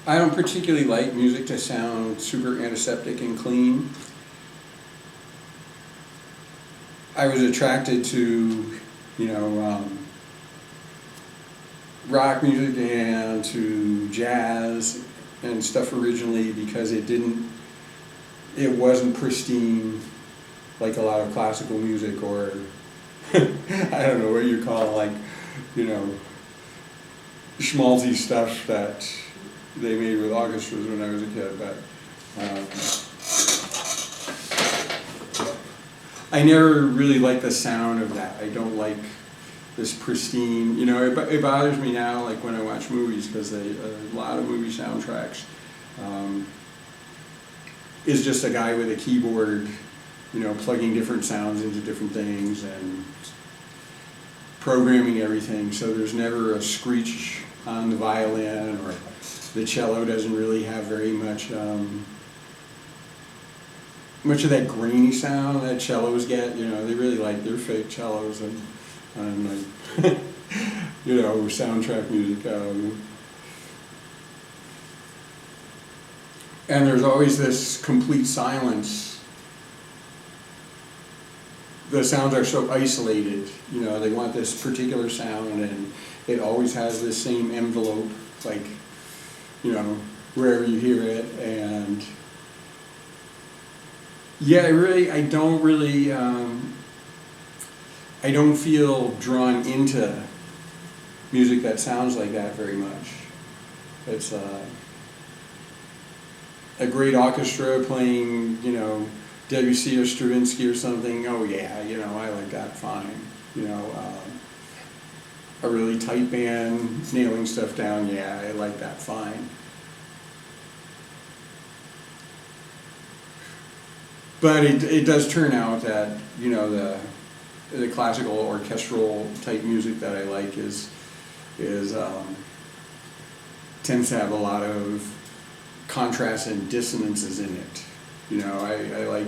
I don't particularly like music to sound super antiseptic and clean. I was attracted to, you know, rock music and to jazz and stuff originally because it wasn't pristine like a lot of classical music or I don't know what you call like, you know, schmaltzy stuff that they made with orchestras when I was a kid, but I never really liked the sound of that. I don't like this pristine, you know, it bothers me now, like when I watch movies, because a lot of movie soundtracks is just a guy with a keyboard, you know, plugging different sounds into different things and programming everything, so there's never a screech on the violin, or the cello doesn't really have very much much of that grainy sound that cellos get. You know, they really like their fake cellos and like you know, soundtrack music. And there's always this complete silence. The sounds are so isolated, you know, they want this particular sound and it always has this same envelope, like, you know, wherever you hear it. And yeah, I don't feel drawn into music that sounds like that very much. It's a great orchestra playing, you know, Debussy or Stravinsky or something. Oh yeah, you know, I like that fine. You know, a really tight band nailing stuff down. Yeah, I like that fine. But it does turn out that, you know, the classical orchestral type music that I like tends to have a lot of contrasts and dissonances in it. You know, I like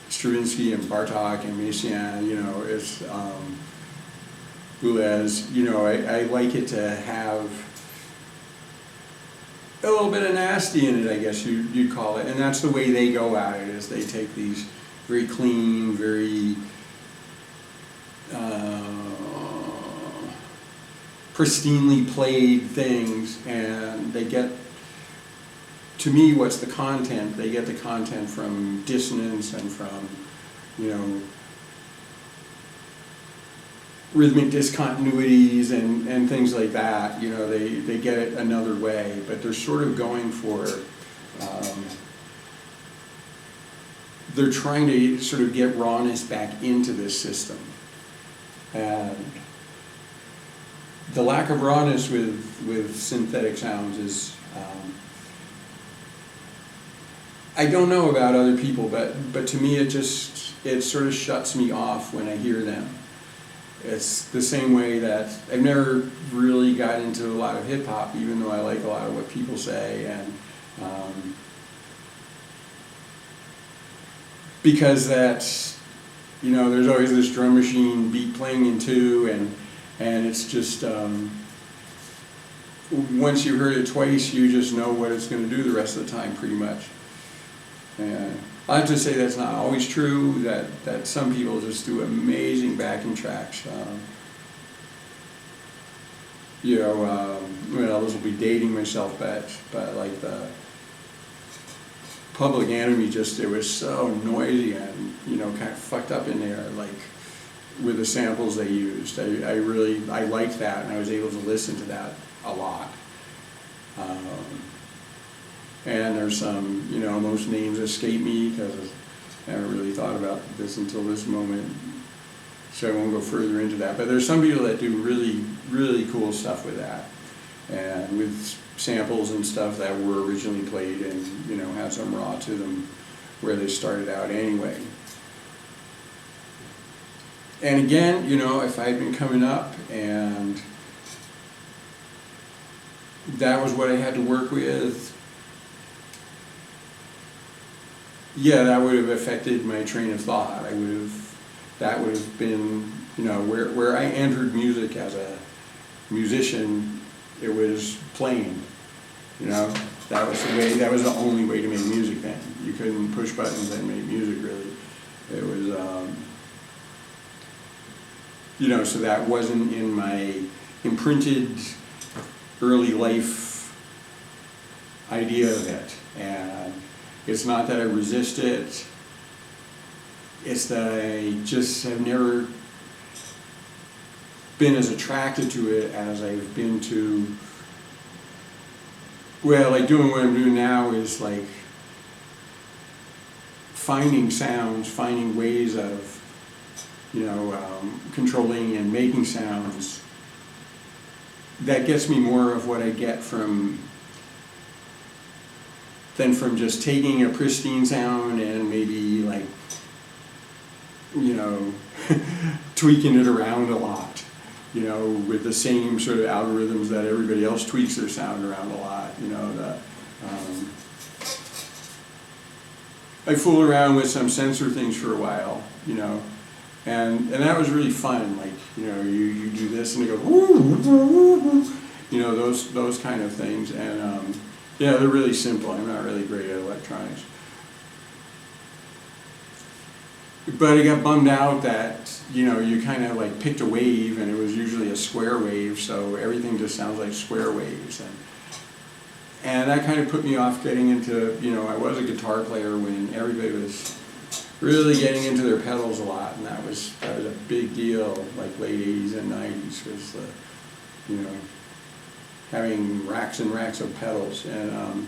Stravinsky and Bartok and Messiaen, you know, it's Boulez, you know, I like it to have a little bit of nasty in it, I guess you'd call it, and that's the way they go at it, is they take these very clean, very pristinely played things, and they get, to me, what's the content? They get the content from dissonance and from, you know, rhythmic discontinuities and things like that. You know, they get it another way, but they're sort of going for, they're trying to sort of get rawness back into this system. And the lack of rawness with synthetic sounds is, I don't know about other people, but to me it sort of shuts me off when I hear them. It's the same way that I've never really got into a lot of hip hop, even though I like a lot of what people say, and because that's, you know, there's always this drum machine beat playing in two, and it's just once you've heard it twice, you just know what it's going to do the rest of the time, pretty much. And I have to say that's not always true, that some people just do amazing backing tracks. You know, well, this will be dating myself, but like the Public Enemy, it was so noisy and, you know, kind of fucked up in there, like with the samples they used. I liked that, and I was able to listen to that a lot. And there's some, you know, most names escape me because I haven't really thought about this until this moment, so I won't go further into that. But there's some people that do really, really cool stuff with that, and with samples and stuff that were originally played and, you know, have some raw to them where they started out anyway. And again, you know, if I'd been coming up and that was what I had to work with, yeah, that would have affected my train of thought. That would have been, you know, where I entered music as a musician, it was playing. You know, that was the way. That was the only way to make music then. You couldn't push buttons and make music really. It was, you know, so that wasn't in my imprinted early life idea of it. And it's not that I resist it. It's that I just have never been as attracted to it as I've been to, well, like doing what I'm doing now is like finding sounds, finding ways of, you know, controlling and making sounds. That gets me more of what I get than from just taking a pristine sound and maybe like, you know, tweaking it around a lot, you know, with the same sort of algorithms that everybody else tweaks their sound around a lot, you know. I fooled around with some sensor things for a while, you know, and that was really fun. Like, you know, you do this and it goes, woo, woo, woo, woo, you know, those kind of things. And yeah, they're really simple. I'm not really great at electronics. But I got bummed out that, you know, you kind of like picked a wave and it was usually a square wave, so everything just sounds like square waves. And that kind of put me off getting into, you know, I was a guitar player when everybody was really getting into their pedals a lot, and that was a big deal, like late 80s and 90s was the, you know, having racks and racks of pedals. And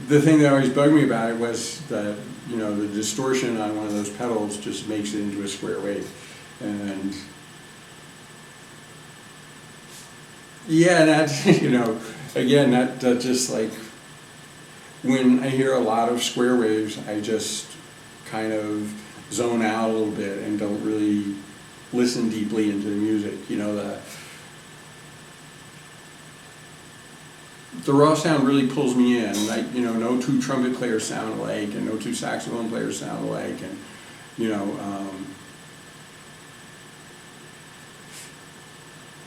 the thing that always bugged me about it was that, you know, the distortion on one of those pedals just makes it into a square wave. And yeah, that, you know, again, that just like, when I hear a lot of square waves, I just kind of zone out a little bit and don't really listen deeply into the music. You know, the raw sound really pulls me in. Like, you know, no two trumpet players sound alike, and no two saxophone players sound alike, and, you know,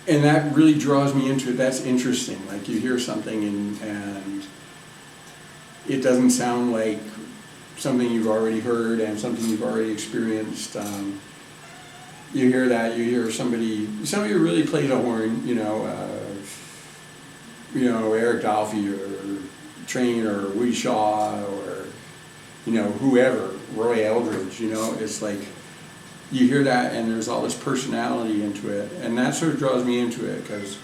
and that really draws me into it. That's interesting. Like, you hear something and it doesn't sound like something you've already heard and something you've already experienced. You hear that, you hear somebody who really plays a horn, you know, Eric Dolphy or Train or Woody Shaw or, you know, whoever, Roy Eldridge, you know, it's like, you hear that and there's all this personality into it, and that sort of draws me into it because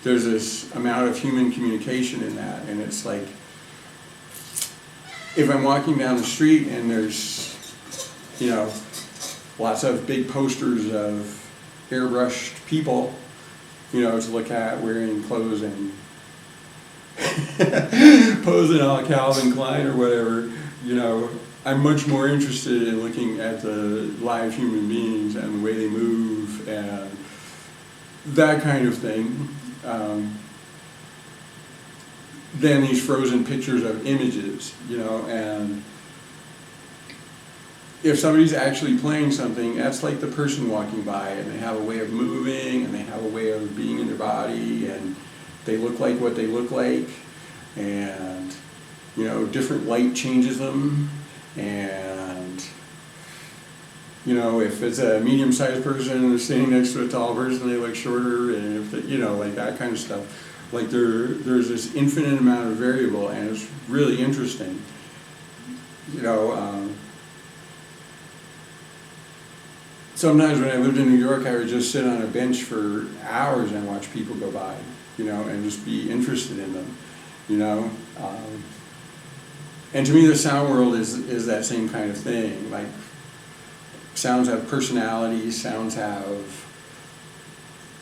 there's this amount of human communication in that, and it's like, if I'm walking down the street and there's, you know, lots of big posters of airbrushed people, you know, to look at wearing clothes and posing a la Calvin Klein or whatever, you know, I'm much more interested in looking at the live human beings and the way they move and that kind of thing, than these frozen pictures of images, you know. And if somebody's actually playing something, that's like the person walking by, and they have a way of moving, and they have a way of being in their body, and they look like what they look like, and, you know, different light changes them, and, you know, if it's a medium-sized person standing next to a tall person, they look shorter, and if they, you know, like that kind of stuff. Like there's this infinite amount of variable, and it's really interesting. You know, sometimes when I lived in New York, I would just sit on a bench for hours and watch people go by, you know, and just be interested in them, you know. And to me, the sound world is that same kind of thing. Like, sounds have personalities, sounds have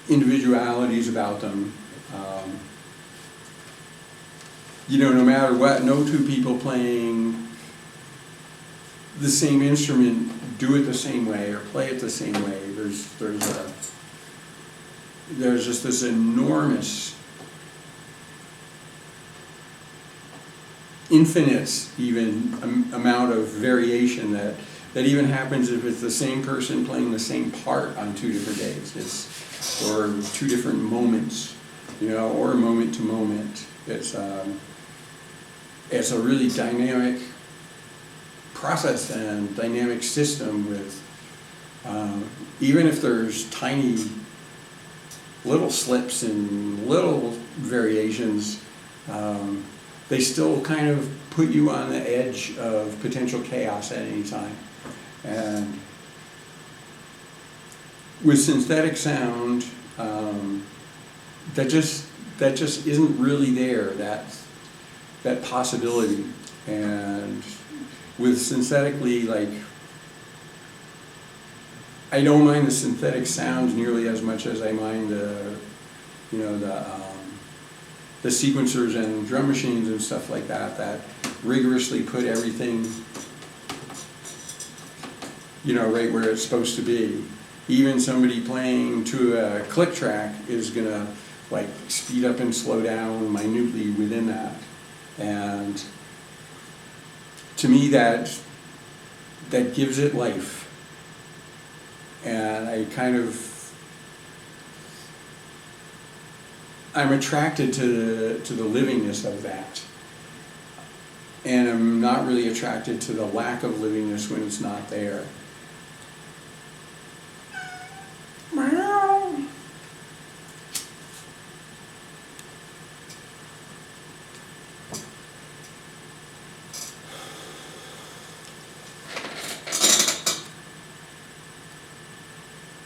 individualities about them. You know, no matter what, no two people playing the same instrument do it the same way or play it the same way. There's just this enormous, infinite even amount of variation that even happens if it's the same person playing the same part on two different days, or two different moments. you know, or moment to moment. It's a really dynamic process and dynamic system with, even if there's tiny little slips and little variations, they still kind of put you on the edge of potential chaos at any time. And with synthetic sound, that just isn't really there, that possibility. And with synthetically, like, I don't mind the synthetic sounds nearly as much as I mind the, you know, the sequencers and drum machines and stuff like that, that rigorously put everything, you know, right where it's supposed to be. Even somebody playing to a click track is gonna like speed up and slow down minutely within that. And to me, that gives it life. And I'm attracted to the livingness of that. And I'm not really attracted to the lack of livingness when it's not there.